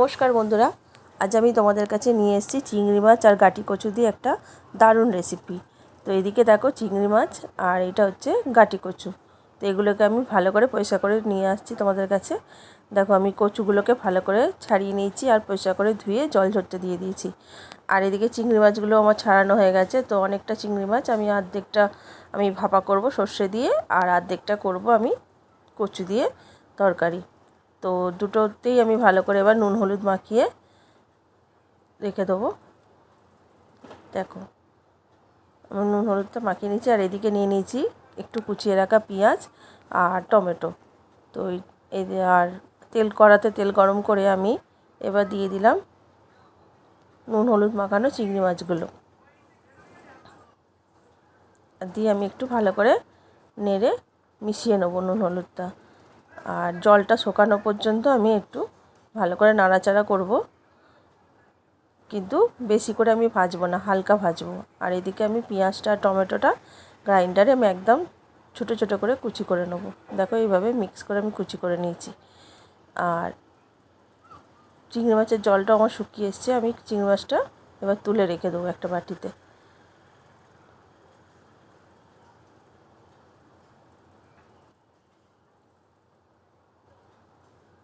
নমস্কার বন্ধুরা, আজ আমি তোমাদের কাছে নিয়ে এসেছি চিংড়ি মাছ আর গাটি কচু দিয়ে একটা দারুণ রেসিপি। তো এদিকে দেখো চিংড়ি মাছ আর এটা হচ্ছে গাটি কচু। তো এগুলোকে আমি ভালো করে পরিষ্কার করে নিয়ে আসছি তোমাদের কাছে। দেখো আমি কচুগুলোকে ভালো করে ছাড়িয়ে নিয়েছি আর পরিষ্কার করে ধুয়ে জল ঝরতে দিয়ে দিয়েছি। আর এদিকে চিংড়ি মাছগুলো আমার ছাড়ানো হয়ে গেছে। তো অনেকটা চিংড়ি মাছ আমি অর্ধেকটা আমি ভাপা করব সর্ষে দিয়ে, আর অর্ধেকটা করব আমি কচু দিয়ে তরকারি। তো দুটোতেই আমি ভালো করে এবার নুন হলুদ মাখিয়ে রেখে দেবো। দেখো আমি নুন হলুদটা মাখিয়ে নিয়েছি, আর এদিকে নিয়ে নিয়েছি একটু কুচিয়ে রাখা পেঁয়াজ আর টমেটো। তো এই আর কড়াতে তেল গরম করে আমি এবার দিয়ে দিলাম নুন হলুদ মাখানো চিংড়ি মাছগুলো, দিয়ে আমি একটু ভালো করে নেড়ে মিশিয়ে নেবো নুন হলুদটা। আর জলটা শুকানো পর্যন্ত আমি একটু ভালো করে নাড়াচাড়া করব, কিন্তু বেশি করে আমি ভাজবো না, হালকা ভাজবো। আর এদিকে আমি পেঁয়াজটা আর টমেটোটা গ্রাইন্ডারে আমি একদম ছোটো ছোটো করে কুচি করে নেব। দেখো এইভাবে মিক্স করে আমি কুচি করে নিয়েছি। আর চিংড়ি মাছের জলটা আমার শুকিয়ে এসছে, আমি চিংড়ি মাছটা এবার তুলে রেখে দেবো একটা বাটিতে।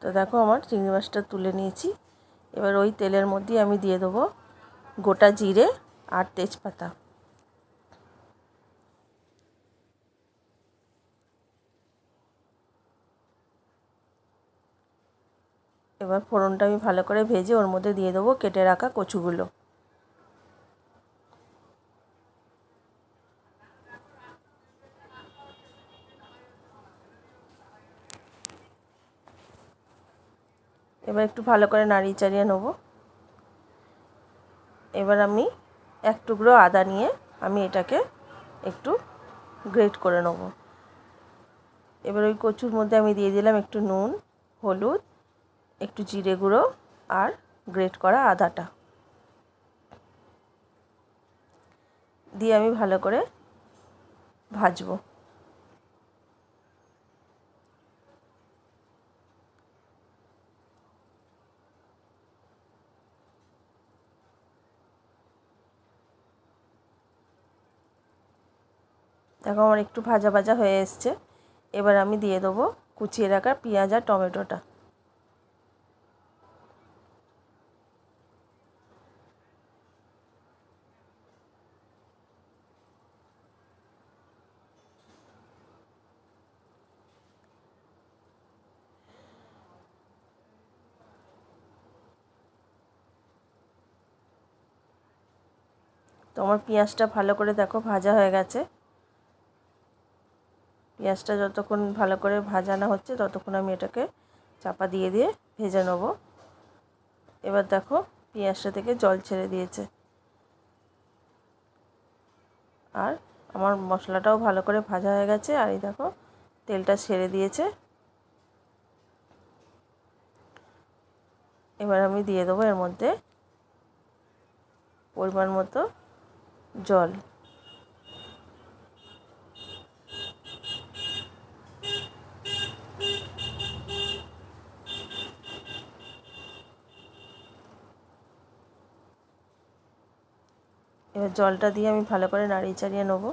তো দেখো আমার চিংড়ি মাছটা তুলে নিয়েছি। এবার ওই তেলের মধ্যেই আমি দিয়ে দেবো গোটা জিরে আর তেজপাতা। এবার ফোড়নটা আমি ভালো করে ভেজে ওর মধ্যে দিয়ে দেবো কেটে রাখা কচুগুলো। এবার একটু ভালো করে নাড়িয়ে চাড়িয়ে নেবো। এবার আমি এক টুকরো আদা নিয়ে আমি এটাকে একটু গ্রেট করে নেব। এবার ওই কচুর মধ্যে আমি দিয়ে দিলাম একটু নুন, হলুদ, একটু জিরে গুঁড়ো আর গ্রেট করা আদাটা দিয়ে আমি ভালো করে ভাজবো। দেখো আমার একটু ভাজা ভাজা হয়ে এসছে। এবার আমি দিয়ে দেবো কুচিয়ে রাখা পেঁয়াজ আর টমেটোটা। তো আমার পেঁয়াজটা ভালো করে দেখো ভাজা হয়ে গেছে। পেঁয়াজটা যতক্ষণ ভালো করে ভাজা না হচ্ছে ততক্ষণ আমি এটাকে চাপা দিয়ে দিয়ে ভেজে নেব। এবার দেখো পেঁয়াজটা থেকে জল ছেড়ে দিয়েছে, আর আমার মশলাটাও ভালো করে ভাজা হয়ে গেছে। আর এই দেখো তেলটা ছেড়ে দিয়েছে। এবার আমি দিয়ে দেবো এর মধ্যে পরিমাণ মতো জল। এবার জলটা দিয়ে আমি ভালো করে নাড়িয়ে চাড়িয়ে নেবো।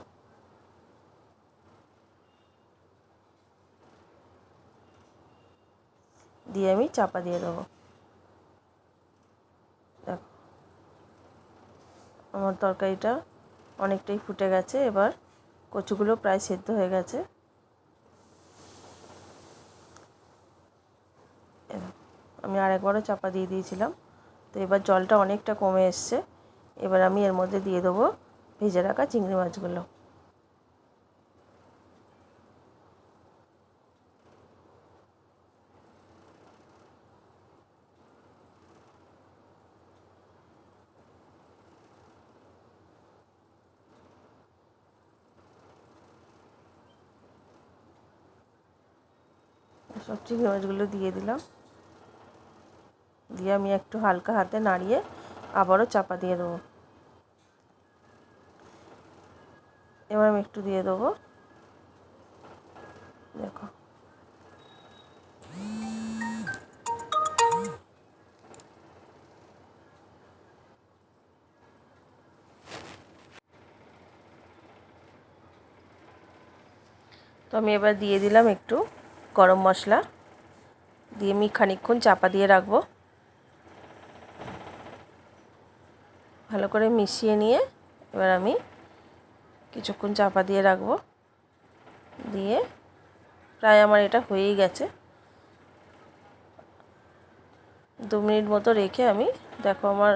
দিয়ে আমি চাপা দিয়ে দেবো। দেখো আমার তরকারিটা অনেকটাই ফুটে গেছে। এবার কচুগুলো প্রায় সেদ্ধ হয়ে গেছে। আমি আরেকবারও চাপা দিয়ে দিয়েছিলাম। তো এবার জলটা অনেকটা কমে এসছে। এবার আমি এর মধ্যে দিয়ে দেবো ভেজে রাখা চিংড়ি মাছগুলো। সব চিংড়ি মাছগুলো দিয়ে দিলাম, দিয়ে আমি একটু হালকা হাতে নাড়িয়ে আবারও চাপা দিয়ে দেবো। এবার আমি একটু দিয়ে দেবো, দেখো তো আমি এবার দিয়ে দিলাম একটু গরম মশলা, দিয়ে আমি খানিকক্ষণ চাপা দিয়ে রাখবো। ভালো করে মিশিয়ে নিয়ে এবার আমি কিছুক্ষণ চাপা দিয়ে রাখবো। দিয়ে প্রায় আমার এটা হয়েই গেছে। 2 মিনিট মতো রেখে আমি দেখো আমার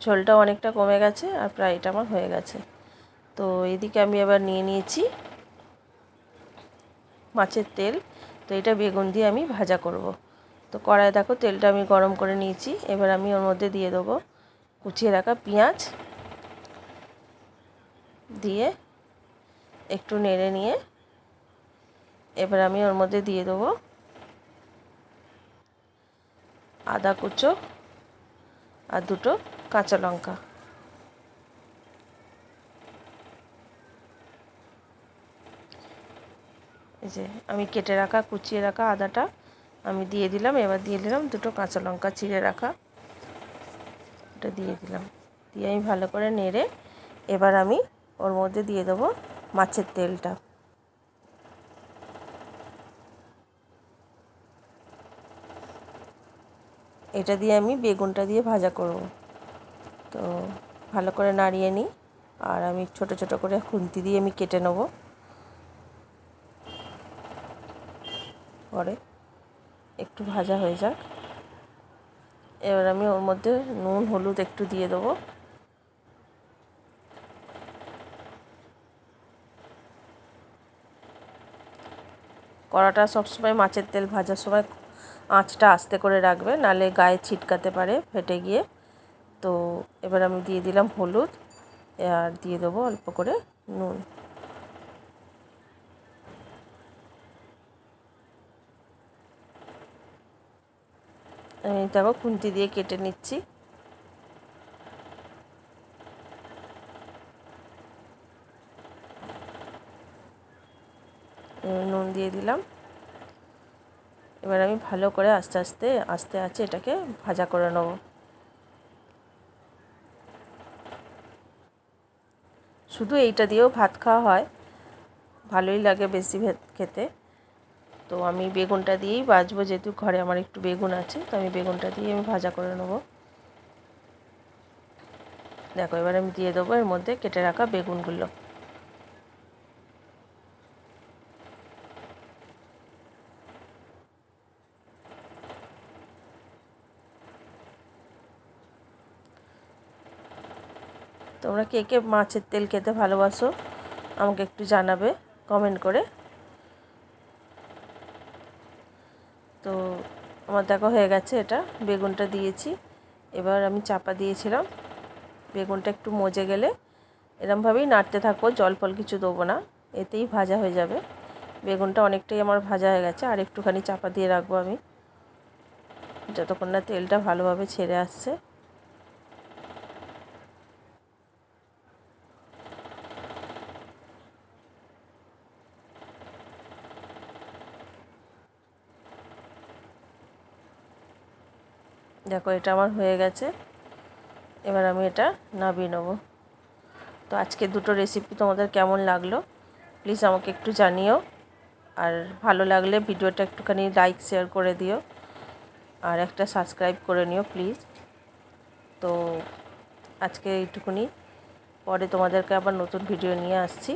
ঝোলটা অনেকটা কমে গেছে আর প্রায় এটা আমার হয়ে গেছে। তো এদিকে আমি এবার নিয়ে নিয়েছি মাছের তেল। তো এটা বেগুন দিয়ে আমি ভাজা করব। তো কড়াই দেখো তেলটা আমি গরম করে নিয়েছি। এবার আমি ওর মধ্যে দিয়ে দেবো কুচিয়ে রাখা পেঁয়াজ, দিয়ে একটু নেড়ে নিয়ে এবার আমি ওর মধ্যে দিয়ে দেবো আদা কুচো আর 2টো কাঁচা লঙ্কা। এই যে আমি কেটে রাখা কুচিয়ে রাখা আদাটা আমি দিয়ে দিলাম। এবার দিয়ে দিলাম 2টো কাঁচা লঙ্কা চিড়ে রাখা, এটা দিয়ে দিলাম। দিয়ে আমি ভালো করে নেড়ে এবার আমি ওর মধ্যে দিয়ে দেবো মাছের তেলটা। এটা দিয়ে আমি বেগুনটা দিয়ে ভাজা করব। তো ভালো করে নাড়িয়ে নিই আর আমি ছোট ছোট করে খুন্তি দিয়ে আমি কেটে নেব। পরে একটু ভাজা হয়ে যাক, এবার আমি ওর মধ্যে নুন হলুদ একটু দিয়ে দেবো। কড়াটা সবসময় মাছের তেল ভাজার সময় আঁচটা আস্তে করে রাখবে, নালে গায়ে ছিটকাতে পারে ফেটে গিয়ে। তো এবার আমি দিয়ে দিলাম হলুদ আর দিয়ে দেবো অল্প করে নুন। আমি দেখো খুন্তি দিয়ে কেটে নিচ্ছি। নুন দিয়ে দিলাম। এবার আমি ভালো করে আস্তে আস্তে আস্তে আস্তে এটাকে ভাজা করে নেব। শুধু এইটা দিয়েও ভাত খাওয়া হয়, ভালোই লাগে বেশি খেতে। তো আমি বেগুনটা দিয়েই ভাজবো, যেহেতু ঘরে আমার একটু বেগুন আছে, তো আমি বেগুনটা দিয়ে আমি ভাজা করে নেব। দেখো এবার আমি দিয়ে দেবো এর মধ্যে কেটে রাখা বেগুনগুলো। তোমরা কে কে মাছের তেল খেতে ভালোবাসো আমাকে একটু জানাবে কমেন্ট করে। তো আমার দেখো হয়ে গেছে, এটা বেগুনটা দিয়েছি। এবার আমি চাপা দিয়েছিলাম, বেগুনটা একটু মজে গেলে এরমভাবেই নাড়তে থাকবো, জল ফল কিছু দেবো না, এতেই ভাজা হয়ে যাবে। বেগুনটা অনেকটাই আমার ভাজা হয়ে গেছে, আর একটুখানি চাপা দিয়ে রাখবো আমি যতক্ষণ না তেলটা ভালোভাবে ছেড়ে আসছে। দেখো এটা আমার হয়ে গেছে, এবার আমি এটা নামিয়ে নেবো। তো আজকে 2টো রেসিপি তোমাদের কেমন লাগলো প্লিজ আমাকে একটু জানিও। আর ভালো লাগলে ভিডিওটা একটুখানি লাইক শেয়ার করে দিও, আর একটা সাবস্ক্রাইব করে নিও প্লিজ। তো আজকে এইটুকুনি, পরে তোমাদেরকে আবার নতুন ভিডিও নিয়ে আসছি।